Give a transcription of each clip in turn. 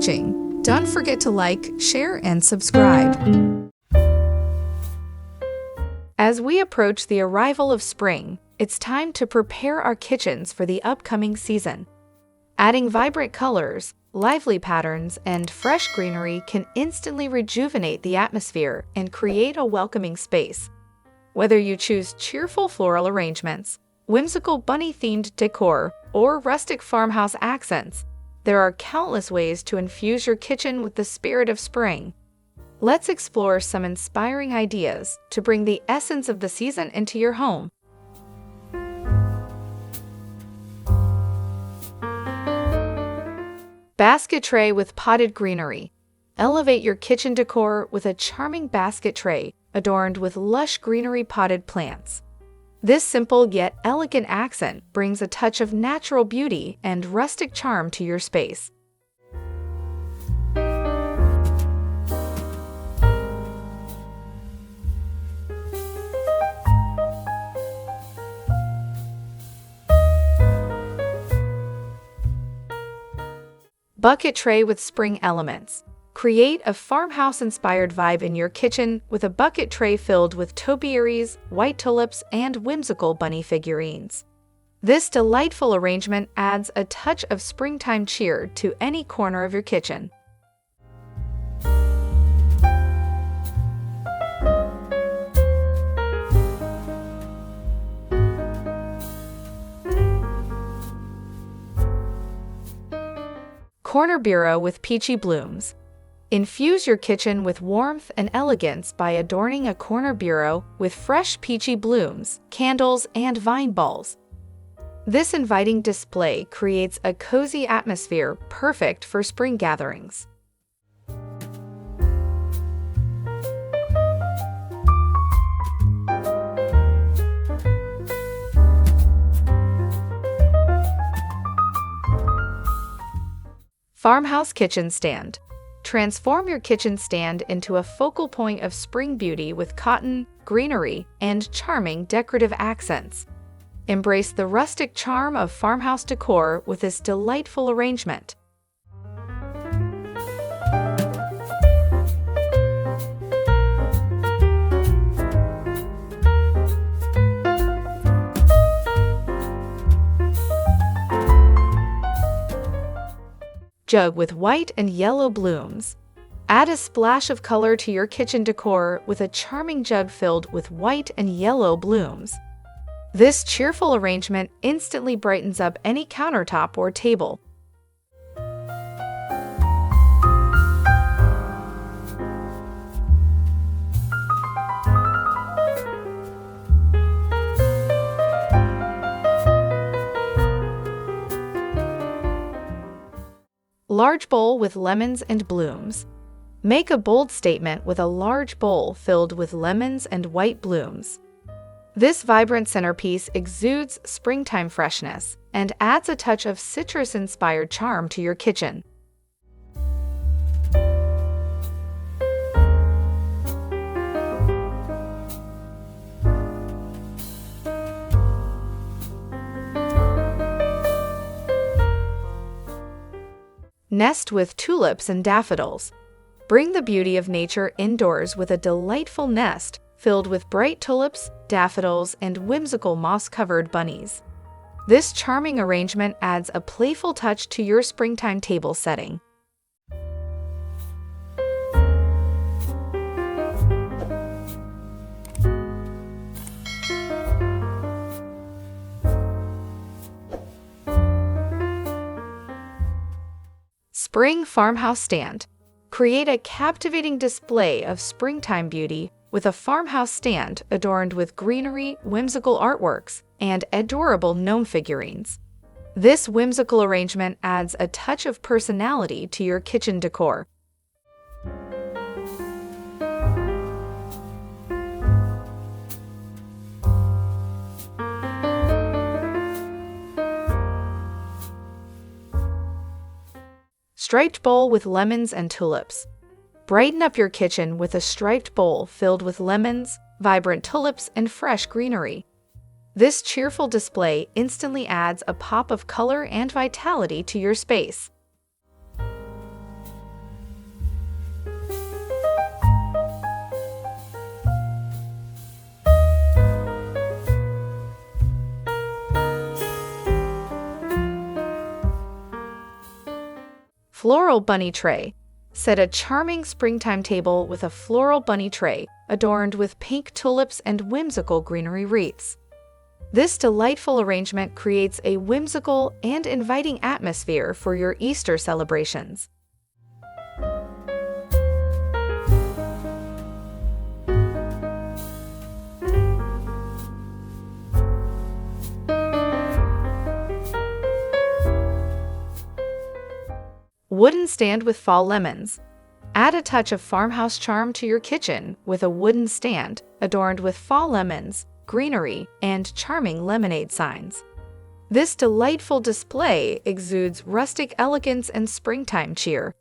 watching. Don't forget to like, share, and subscribe. As we approach the arrival of spring, it's time to prepare our kitchens for the upcoming season. Adding vibrant colors, lively patterns, and fresh greenery can instantly rejuvenate the atmosphere and create a welcoming space. Whether you choose cheerful floral arrangements, whimsical bunny-themed decor, or rustic farmhouse accents, there are countless ways to infuse your kitchen with the spirit of spring. Let's explore some inspiring ideas to bring the essence of the season into your home. Basket tray with potted greenery. Elevate your kitchen decor with a charming basket tray adorned with lush greenery potted plants. This simple yet elegant accent brings a touch of natural beauty and rustic charm to your space. Bucket tray with spring elements. Create a farmhouse-inspired vibe in your kitchen with a bucket tray filled with topiaries, white tulips, and whimsical bunny figurines. This delightful arrangement adds a touch of springtime cheer to any corner of your kitchen. Corner bureau with peachy blooms. Infuse your kitchen with warmth and elegance by adorning a corner bureau with fresh peachy blooms, candles, and vine balls. This inviting display creates a cozy atmosphere perfect for spring gatherings. Farmhouse kitchen stand. Transform your kitchen stand into a focal point of spring beauty with cotton, greenery, and charming decorative accents. Embrace the rustic charm of farmhouse decor with this delightful arrangement. Jug with white and yellow blooms. Add a splash of color to your kitchen decor with a charming jug filled with white and yellow blooms. This cheerful arrangement instantly brightens up any countertop or table. Large bowl with lemons and blooms. Make a bold statement with a large bowl filled with lemons and white blooms. This vibrant centerpiece exudes springtime freshness and adds a touch of citrus-inspired charm to your kitchen. Nest with tulips and daffodils. Bring the beauty of nature indoors with a delightful nest filled with bright tulips, daffodils, and whimsical moss-covered bunnies. This charming arrangement adds a playful touch to your springtime table setting. Spring farmhouse stand. Create a captivating display of springtime beauty with a farmhouse stand adorned with greenery, whimsical artworks, and adorable gnome figurines. This whimsical arrangement adds a touch of personality to your kitchen decor. Striped bowl with lemons and tulips. Brighten up your kitchen with a striped bowl filled with lemons, vibrant tulips, and fresh greenery. This cheerful display instantly adds a pop of color and vitality to your space. Floral bunny tray. Set a charming springtime table with a floral bunny tray adorned with pink tulips and whimsical greenery wreaths. This delightful arrangement creates a whimsical and inviting atmosphere for your Easter celebrations. Wooden stand with fall lemons. Add a touch of farmhouse charm to your kitchen with a wooden stand adorned with fall lemons, greenery, and charming lemonade signs. This delightful display exudes rustic elegance and springtime cheer.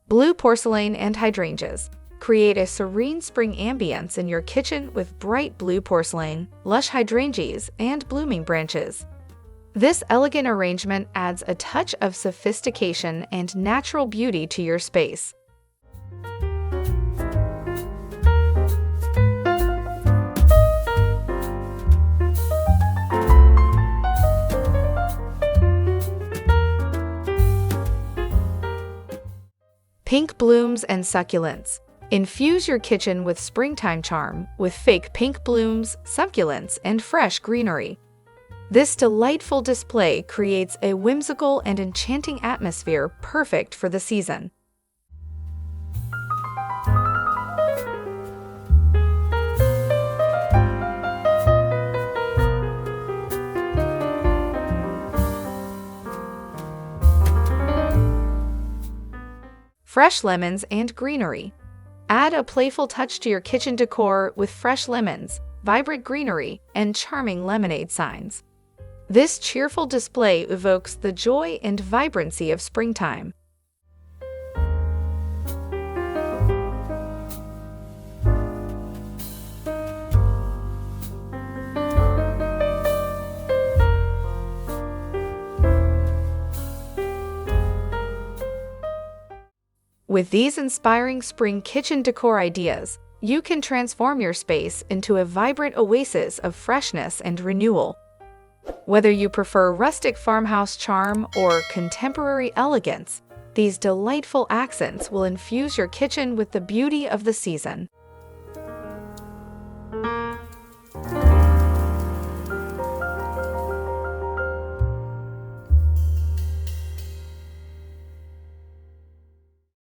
Blue porcelain and hydrangeas. Create a serene spring ambience in your kitchen with bright blue porcelain, lush hydrangeas, and blooming branches. This elegant arrangement adds a touch of sophistication and natural beauty to your space. Pink blooms and succulents. Infuse your kitchen with springtime charm with fake pink blooms, succulents, and fresh greenery. This delightful display creates a whimsical and enchanting atmosphere perfect for the season. Fresh lemons and greenery. Add a playful touch to your kitchen decor with fresh lemons, vibrant greenery, and charming lemonade signs. This cheerful display evokes the joy and vibrancy of springtime. With these inspiring spring kitchen decor ideas, you can transform your space into a vibrant oasis of freshness and renewal. Whether you prefer rustic farmhouse charm or contemporary elegance, these delightful accents will infuse your kitchen with the beauty of the season.